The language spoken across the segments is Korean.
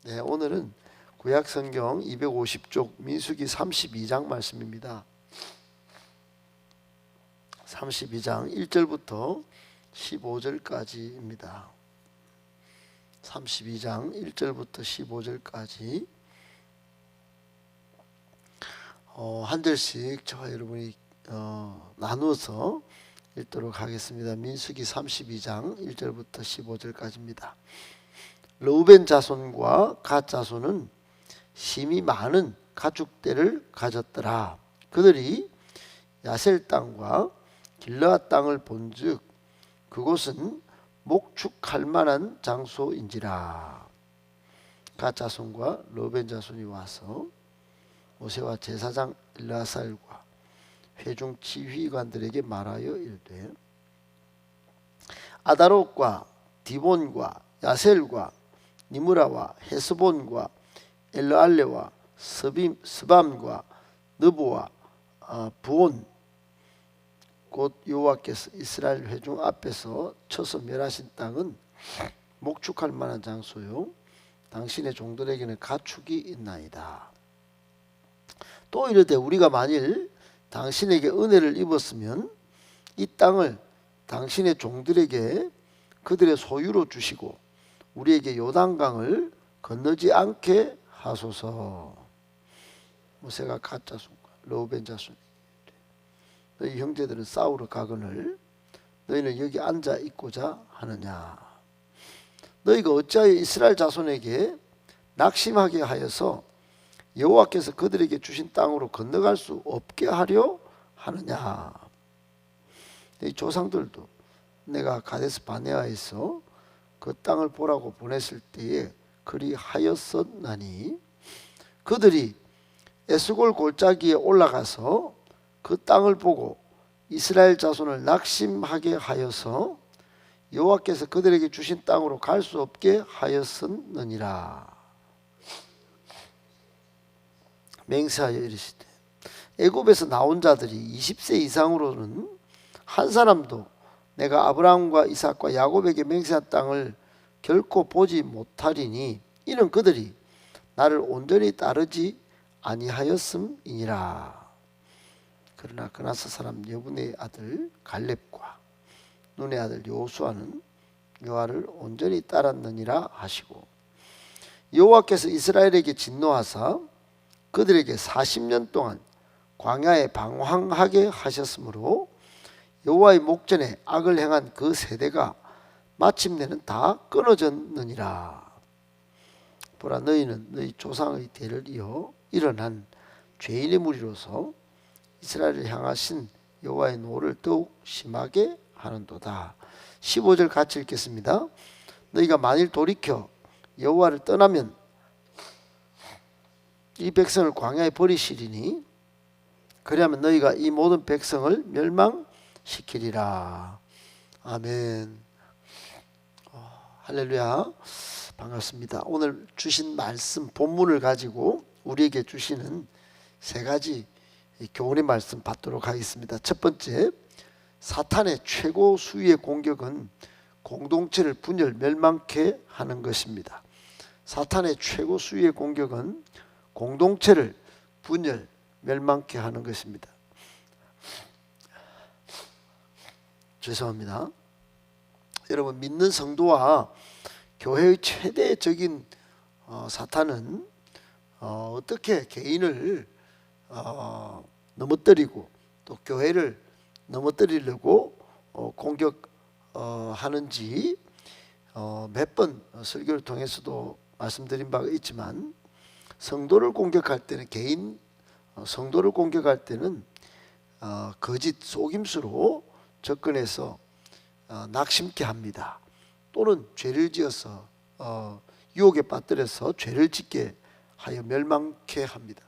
네, 오늘은 구약성경 250쪽 민수기 32장 말씀입니다. 32장 1절부터 15절까지입니다. 32장 1절부터 15절까지 한 절씩 저와 여러분이 나누어서 읽도록 하겠습니다. 민수기 32장 1절부터 15절까지입니다. 르우벤 자손과 갓 자손은 심이 많은 가축대를 가졌더라. 그들이 야셀 땅과 길르앗 땅을 본즉 그곳은 목축할 만한 장소인지라. 갓 자손과 르우벤 자손이 와서 모세와 제사장 엘르아살과 회중 지휘관들에게 말하여 이르되 아다롯과 디본과 야셀과 니므라와 헤스본과 엘르알레와 스밤과 느보와 부온 곧 여호와께서 이스라엘 회중 앞에서 쳐서 멸하신 땅은 목축할 만한 장소요 당신의 종들에게는 가축이 있나이다. 또 이르되 우리가 만일 당신에게 은혜를 입었으면 이 땅을 당신의 종들에게 그들의 소유로 주시고 우리에게 요단강을 건너지 않게 하소서. 모세가 갓 자손과 르우벤 자손이 너희 형제들은 싸우러 가거늘 너희는 여기 앉아 있고자 하느냐. 너희가 어찌하여 이스라엘 자손에게 낙심하게 하여서 여호와께서 그들에게 주신 땅으로 건너갈 수 없게 하려 하느냐. 이 조상들도 내가 가데스 바네아에서 그 땅을 보라고 보냈을 때에 그리하였었나니 그들이 에스골 골짜기에 올라가서 그 땅을 보고 이스라엘 자손을 낙심하게 하여서 여호와께서 그들에게 주신 땅으로 갈 수 없게 하였었느니라. 맹세하여 이르시되 애굽에서 나온 자들이 20세 이상으로는 한 사람도 내가 아브라함과 이삭과 야곱에게 맹세한 땅을 결코 보지 못하리니 이는 그들이 나를 온전히 따르지 아니하였음이니라. 그러나 그나스 사람 여분의 아들 갈렙과 눈의 아들 여호수아는 여호와를 온전히 따랐느니라 하시고 여호와께서 이스라엘에게 진노하사 그들에게 40년 동안 광야에 방황하게 하셨으므로 여호와의 목전에 악을 행한 그 세대가 마침내는 다 끊어졌느니라. 보라 너희는 너희 조상의 대를 이어 일어난 죄인의 무리로서 이스라엘을 향하신 여호와의 노를 더욱 심하게 하는도다. 15절 같이 읽겠습니다. 너희가 만일 돌이켜 여호와를 떠나면 이 백성을 광야에 버리시리니 그리하면 너희가 이 모든 백성을 멸망시키리라. 아멘. 할렐루야. 반갑습니다. 오늘 주신 말씀 본문을 가지고 우리에게 주시는 세 가지 교훈의 말씀 받도록 하겠습니다. 첫 번째, 사탄의 최고 수위의 공격은 공동체를 분열 멸망케 하는 것입니다. 사탄의 최고 수위의 공격은 공동체를 분열 멸망케 하는 것입니다. 죄송합니다. 여러분, 믿는 성도와 교회의 최대적인 사탄은 어떻게 개인을 넘어뜨리고 또 교회를 넘어뜨리려고 공격하는지 몇 번 설교를 통해서도 말씀드린 바가 있지만 성도를 공격할 때는 성도를 공격할 때는 거짓 속임수로 접근해서 낙심케 합니다. 또는 죄를 지어서 유혹에 빠뜨려서 죄를 짓게 하여 멸망케 합니다.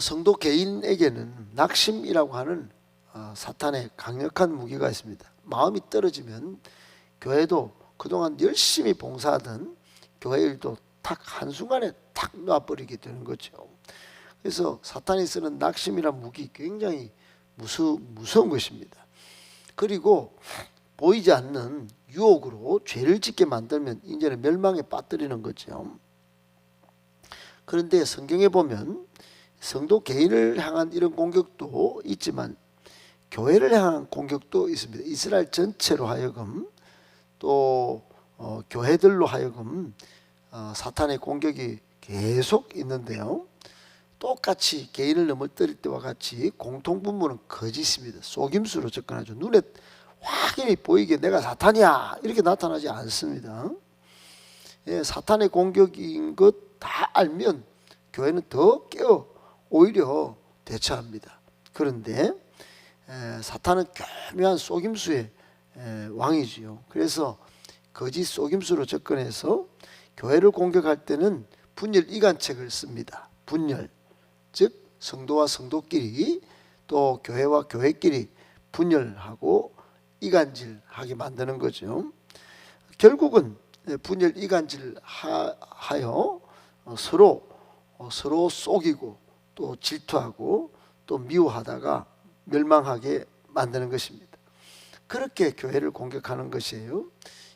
성도 개인에게는 낙심이라고 하는 사탄의 강력한 무기가 있습니다. 마음이 떨어지면 교회도 그동안 열심히 봉사하던 교회 일도 탁 한순간에 탁 놔버리게 되는 거죠. 그래서 사탄이 쓰는 낙심이란 무기 굉장히 무서운 것입니다. 그리고 보이지 않는 유혹으로 죄를 짓게 만들면 이제는 멸망에 빠뜨리는 거죠. 그런데 성경에 보면 성도 개인을 향한 이런 공격도 있지만 교회를 향한 공격도 있습니다. 이스라엘 전체로 하여금 또 교회들로 하여금 사탄의 공격이 계속 있는데요. 똑같이 개인을 넘어뜨릴 때와 같이 공통분모는 거짓입니다. 속임수로 접근하죠. 눈에 확연히 보이게 내가 사탄이야 이렇게 나타나지 않습니다. 예, 사탄의 공격인 것 다 알면 교회는 더 깨어 오히려 대처합니다. 그런데 사탄은 교묘한 속임수의 왕이지요. 그래서 거짓 속임수로 접근해서 교회를 공격할 때는 분열 이간책을 씁니다. 분열, 즉 성도와 성도끼리 또 교회와 교회끼리 분열하고 이간질하게 만드는 거죠. 결국은 분열 이간질하여 서로 속이고 또 질투하고 또 미워하다가 멸망하게 만드는 것입니다. 그렇게 교회를 공격하는 것이에요.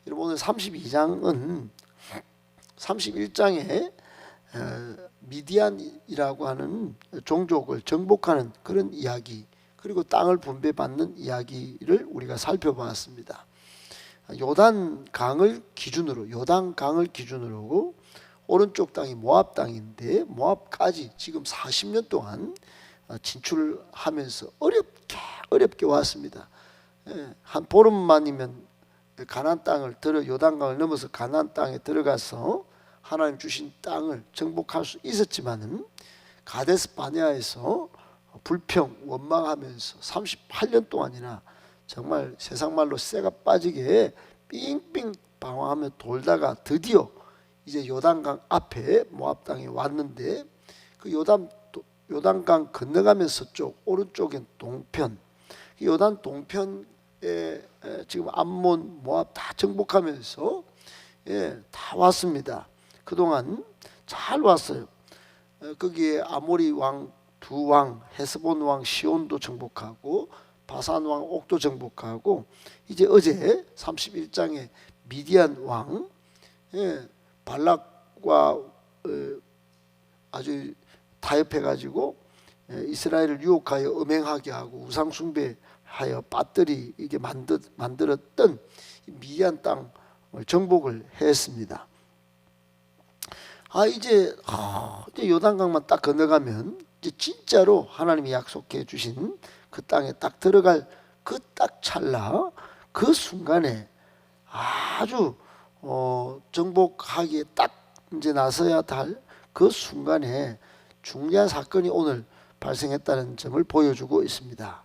여러분 오늘 32장은 31장에 미디안이라고 하는 종족을 정복하는 그런 이야기 그리고 땅을 분배받는 이야기를 우리가 살펴봤습니다. 요단강을 기준으로 오른쪽 땅이 모압 땅인데 모압까지 지금 40년 동안 진출하면서 어렵게 왔습니다. 한 보름만이면 가나안 땅을 요단강을 넘어서 가나안 땅에 들어가서 하나님 주신 땅을 정복할 수 있었지만은 가데스 바네아에서 불평 원망하면서 38년 동안이나 정말 세상 말로 쇠가 빠지게 삥삥 방황하며 돌다가 드디어 이제 요단강 앞에 모압 땅에 왔는데 그 요단강 건너가면서 오른쪽엔 동편, 요단 동편에 지금 암몬 모압 다 정복하면서 다 왔습니다. 그동안 잘 왔어요. 거기에 아모리 왕 두 왕, 헤스본 왕 시온도 정복하고 바산 왕 옥도 정복하고 이제 어제 31장에 미디안 왕 발락과 아주 타협해가지고 이스라엘을 유혹하여 음행하게 하고 우상 숭배하여 빠뜨리게 만들었던 미디안 땅을 정복을 했습니다. 이제 요단강만 딱 건너가면 이제 진짜로 하나님이 약속해 주신 그 땅에 딱 들어갈 그 딱 찰나 그 순간에 아주 정복하기에 딱 이제 나서야 할 그 순간에 중요한 사건이 오늘 발생했다는 점을 보여주고 있습니다.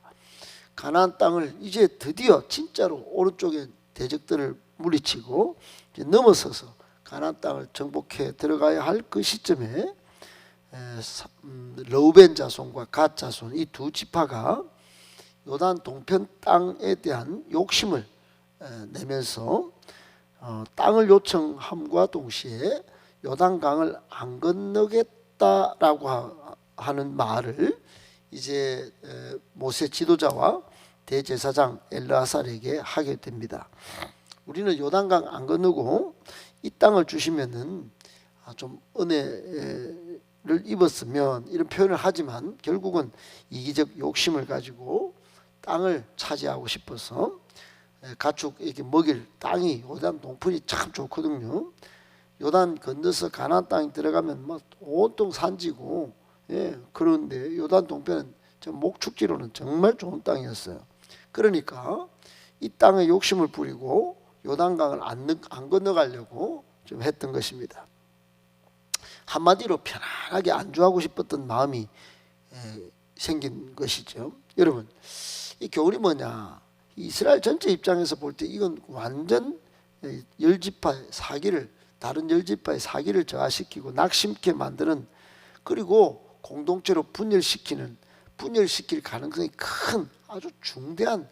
가나안 땅을 이제 드디어 진짜로 오른쪽에 대적들을 물리치고 이제 넘어서서 가나안 땅을 정복해 들어가야 할 그 시점에 르우벤 자손과 갓 자손 이 두 지파가 요단 동편 땅에 대한 욕심을 내면서 땅을 요청함과 동시에 요단강을 안 건너겠다라고 하는 말을 이제 모세 지도자와 대제사장 엘르아살에게 하게 됩니다. 우리는 요단강 안 건너고 이 땅을 주시면은 좀 은혜를 입었으면 이런 표현을 하지만 결국은 이기적 욕심을 가지고 땅을 차지하고 싶어서 가축에게 먹일 땅이 요단 동편이 참 좋거든요. 요단 건너서 가나안 땅에 들어가면 막 온통 산지고 그런데 요단 동편은 목축지로는 정말 좋은 땅이었어요. 그러니까 이 땅에 욕심을 부리고 요단강을 안 건너가려고 좀 했던 것입니다. 한마디로 편안하게 안주하고 싶었던 마음이 생긴 것이죠. 여러분 이 교훈이 뭐냐, 이스라엘 전체 입장에서 볼 때 이건 완전 열지파의 사기를 다른 열지파의 사기를 저하시키고 낙심케 만드는 그리고 공동체로 분열시킬 가능성이 큰 아주 중대한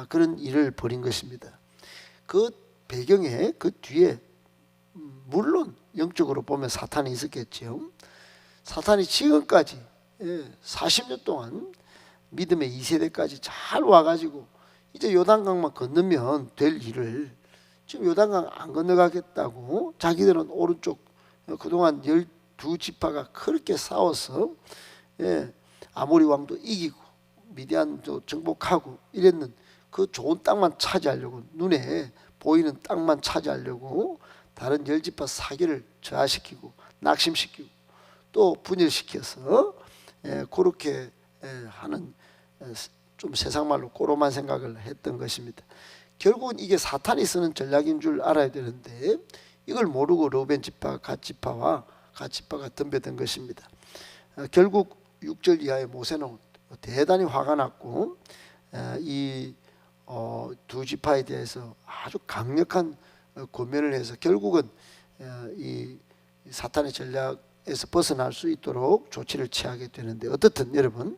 그런 일을 벌인 것입니다. 그 배경에 그 뒤에 물론 영적으로 보면 사탄이 있었겠죠. 사탄이 지금까지 40년 동안 믿음의 2세대까지 잘 와가지고 이제 요단강만 건너면 될 일을 지금 요단강 안 건너가겠다고 자기들은 오른쪽 그동안 12지파가 그렇게 싸워서 아모리 왕도 이기고 미디안도 정복하고 이랬는 그 좋은 땅만 차지하려고, 눈에 보이는 땅만 차지하려고 다른 10지파 사기를 저하시키고 낙심시키고 또 분열시켜서 그렇게 하는, 좀 세상말로 꼬로만 생각을 했던 것입니다. 결국은 이게 사탄이 쓰는 전략인 줄 알아야 되는데 이걸 모르고 르우벤 지파, 갓 지파가 덤벼든 것입니다. 결국 6절 이하의 모세는 대단히 화가 났고 이 두 지파에 대해서 아주 강력한 고면을 해서 결국은 이 사탄의 전략에서 벗어날 수 있도록 조치를 취하게 되는데, 어떻든 여러분,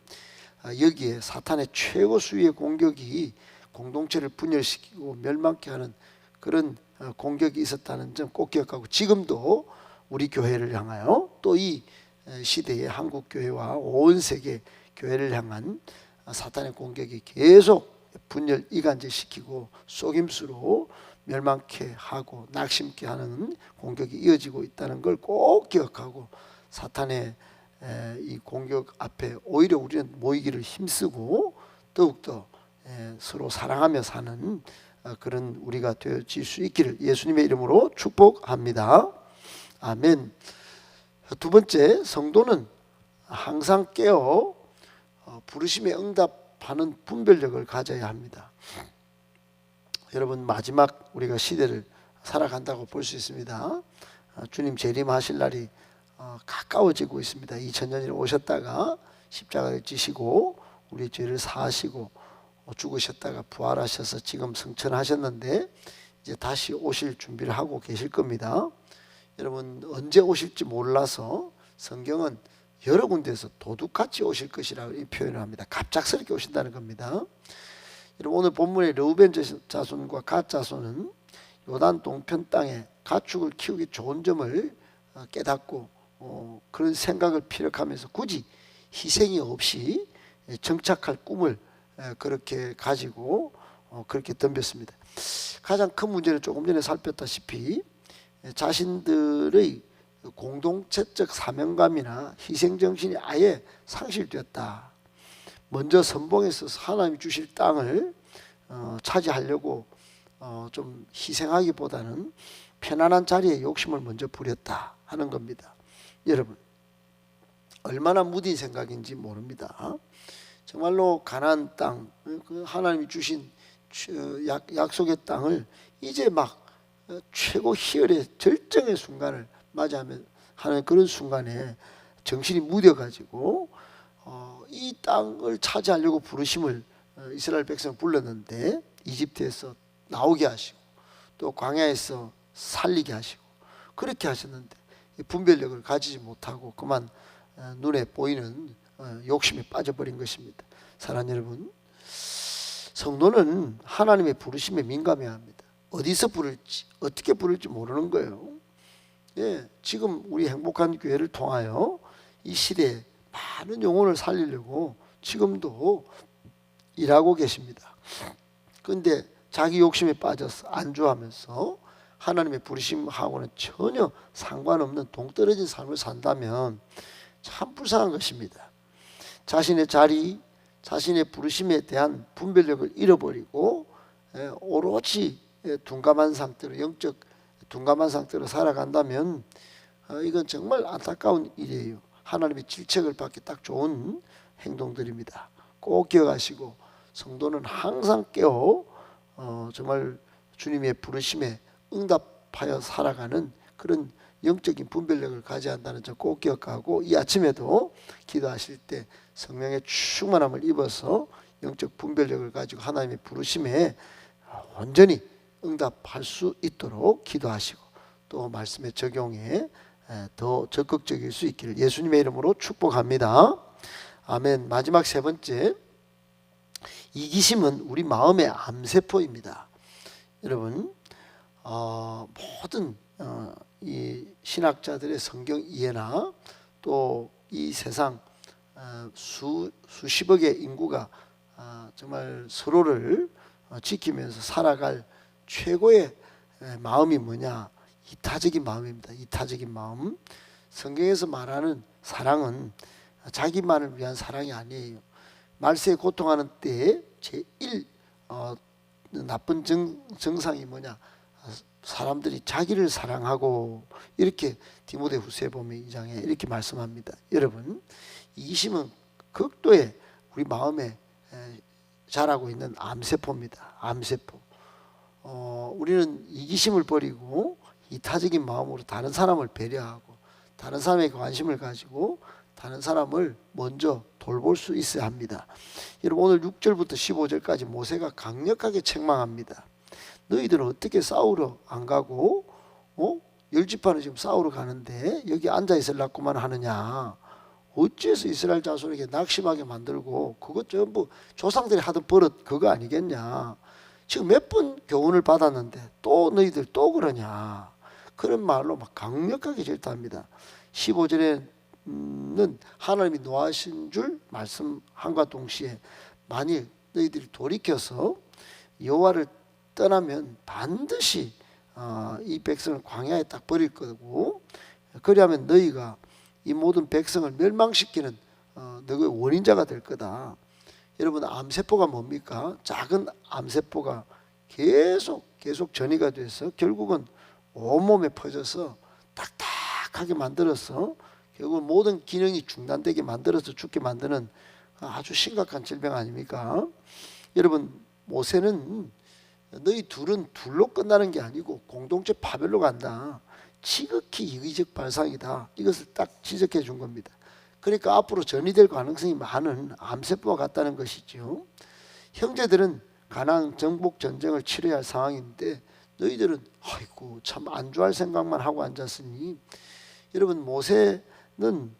여기에 사탄의 최고 수위의 공격이 공동체를 분열시키고 멸망케 하는 그런 공격이 있었다는 점 꼭 기억하고, 지금도 우리 교회를 향하여 또 이 시대의 한국 교회와 온 세계 교회를 향한 사탄의 공격이 계속 분열 이간질시키고 속임수로 멸망케 하고 낙심케 하는 공격이 이어지고 있다는 걸 꼭 기억하고, 사탄의 이 공격 앞에 오히려 우리는 모이기를 힘쓰고 더욱더 서로 사랑하며 사는 그런 우리가 되어질 수 있기를 예수님의 이름으로 축복합니다. 아멘. 두 번째, 성도는 항상 깨어 부르심에 응답하는 분별력을 가져야 합니다. 여러분, 마지막 우리가 시대를 살아간다고 볼 수 있습니다. 주님 재림하실 날이 가까워지고 있습니다. 2000년이 오셨다가 십자가를 지시고 우리 죄를 사하시고 죽으셨다가 부활하셔서 지금 승천하셨는데 이제 다시 오실 준비를 하고 계실 겁니다. 여러분, 언제 오실지 몰라서 성경은 여러 군데에서 도둑같이 오실 것이라고 표현을 합니다. 갑작스럽게 오신다는 겁니다. 여러분, 오늘 본문의 르우벤 자손과 갓 자손은 요단 동편 땅에 가축을 키우기 좋은 점을 깨닫고 그런 생각을 피력하면서 굳이 희생이 없이 정착할 꿈을 그렇게 가지고 그렇게 덤볐습니다. 가장 큰 문제는 조금 전에 살폈다시피 자신들의 공동체적 사명감이나 희생정신이 아예 상실되었다. 먼저 선봉에서 하나님이 주실 땅을 차지하려고 좀 희생하기보다는 편안한 자리에 욕심을 먼저 부렸다 하는 겁니다. 여러분, 얼마나 무딘 생각인지 모릅니다. 정말로 가나안 땅, 하나님이 주신 약속의 땅을 이제 막 최고 희열의 절정의 순간을 맞이하는 그런 순간에 정신이 무뎌가지고 이 땅을 차지하려고 부르심을 이스라엘 백성을 불렀는데 이집트에서 나오게 하시고 또 광야에서 살리게 하시고 그렇게 하셨는데 분별력을 가지지 못하고 그만 눈에 보이는 욕심에 빠져버린 것입니다. 사랑하는 여러분, 성도는 하나님의 부르심에 민감해야 합니다. 어디서 부를지 어떻게 부를지 모르는 거예요. 지금 우리 행복한 교회를 통하여 이 시대에 많은 영혼을 살리려고 지금도 일하고 계십니다. 그런데 자기 욕심에 빠져서 안주하면서 하나님의 부르심하고는 전혀 상관없는 동떨어진 삶을 산다면 참 불쌍한 것입니다. 자신의 자리, 자신의 부르심에 대한 분별력을 잃어버리고 오롯이 둔감한 상태로, 영적 둔감한 상태로 살아간다면 이건 정말 안타까운 일이에요. 하나님의 질책을 받기 딱 좋은 행동들입니다. 꼭 기억하시고 성도는 항상 깨어 정말 주님의 부르심에 응답하여 살아가는 그런 영적인 분별력을 가져야 한다는 점 꼭 기억하고, 이 아침에도 기도하실 때 성령의 충만함을 입어서 영적 분별력을 가지고 하나님의 부르심에 온전히 응답할 수 있도록 기도하시고 또 말씀의 적용에 더 적극적일 수 있기를 예수님의 이름으로 축복합니다. 아멘. 마지막 세 번째, 이기심은 우리 마음의 암세포입니다. 여러분, 모든 이 신학자들의 성경 이해나 또 이 세상 수십억의 인구가 정말 서로를 지키면서 살아갈 최고의 마음이 뭐냐? 이타적인 마음입니다. 이타적인 마음. 성경에서 말하는 사랑은 자기만을 위한 사랑이 아니에요. 말세에 고통하는 때에 제1 나쁜 정상이 뭐냐? 사람들이 자기를 사랑하고, 이렇게 디모데후서에 보면 2장에 이렇게 말씀합니다. 여러분, 이기심은 극도의 우리 마음에 자라고 있는 암세포입니다. 암세포. 우리는 이기심을 버리고 이타적인 마음으로 다른 사람을 배려하고 다른 사람에게 관심을 가지고 다른 사람을 먼저 돌볼 수 있어야 합니다. 여러분, 오늘 6절부터 15절까지 모세가 강력하게 책망합니다. 너희들은 어떻게 싸우러 안 가고 10지파는 지금 싸우러 가는데 여기 앉아 있으려고만 하느냐? 어째서 이스라엘 자손에게 낙심하게 만들고, 그것 전부 조상들이 하던 버릇 그거 아니겠냐? 지금 몇 번 교훈을 받았는데 또 너희들 또 그러냐? 그런 말로 막 강력하게 질타합니다. 15절에는 하나님이 노하신 줄 말씀함과 동시에 만일 너희들이 돌이켜서 여호와를 떠나면 반드시 이 백성을 광야에 딱 버릴 거고, 그리하면 너희가 이 모든 백성을 멸망시키는 너희의 원인자가 될 거다. 여러분, 암세포가 뭡니까? 작은 암세포가 계속 전이가 돼서 결국은 온몸에 퍼져서 딱딱하게 만들어서 결국 모든 기능이 중단되게 만들어서 죽게 만드는 아주 심각한 질병 아닙니까? 여러분, 모세는 너희 둘은 둘로 끝나는 게 아니고 공동체 파멸로 간다. 지극히 이기적 발상이다. 이것을 딱 지적해 준 겁니다. 그러니까 앞으로 전이될 가능성이 많은 암세포와 같다는 것이죠. 형제들은 가나안 정복 전쟁을 치러야 할 상황인데 너희들은 아이고 참 안주할 생각만 하고 앉았으니, 여러분, 모세는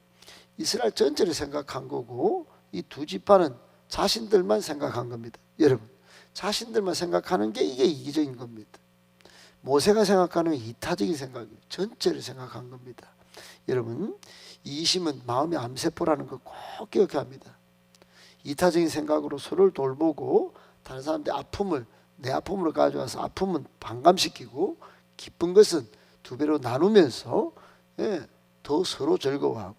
이스라엘 전체를 생각한 거고 이 두 지파는 자신들만 생각한 겁니다. 여러분, 자신들만 생각하는 게 이게 이기적인 겁니다. 모세가 생각하는 이타적인 생각이에요. 전체를 생각한 겁니다. 여러분, 이기심은 마음의 암세포라는 거 꼭 기억해야 합니다. 이타적인 생각으로 서로를 돌보고 다른 사람들의 아픔을 내 아픔으로 가져와서 아픔은 반감시키고 기쁜 것은 두 배로 나누면서 더 서로 즐거워하고,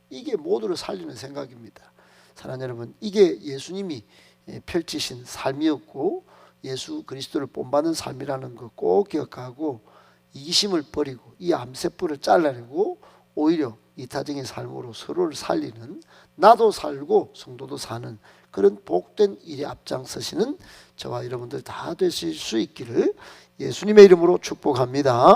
이게 모두를 살리는 생각입니다. 사랑하는 여러분, 이게 예수님이 펼치신 삶이었고 예수 그리스도를 본받는 삶이라는 거 꼭 기억하고 이기심을 버리고 이 암세포를 잘라내고 오히려 이타적인 삶으로 서로를 살리는, 나도 살고 성도도 사는 그런 복된 일에 앞장서시는 저와 여러분들 다 되실 수 있기를 예수님의 이름으로 축복합니다.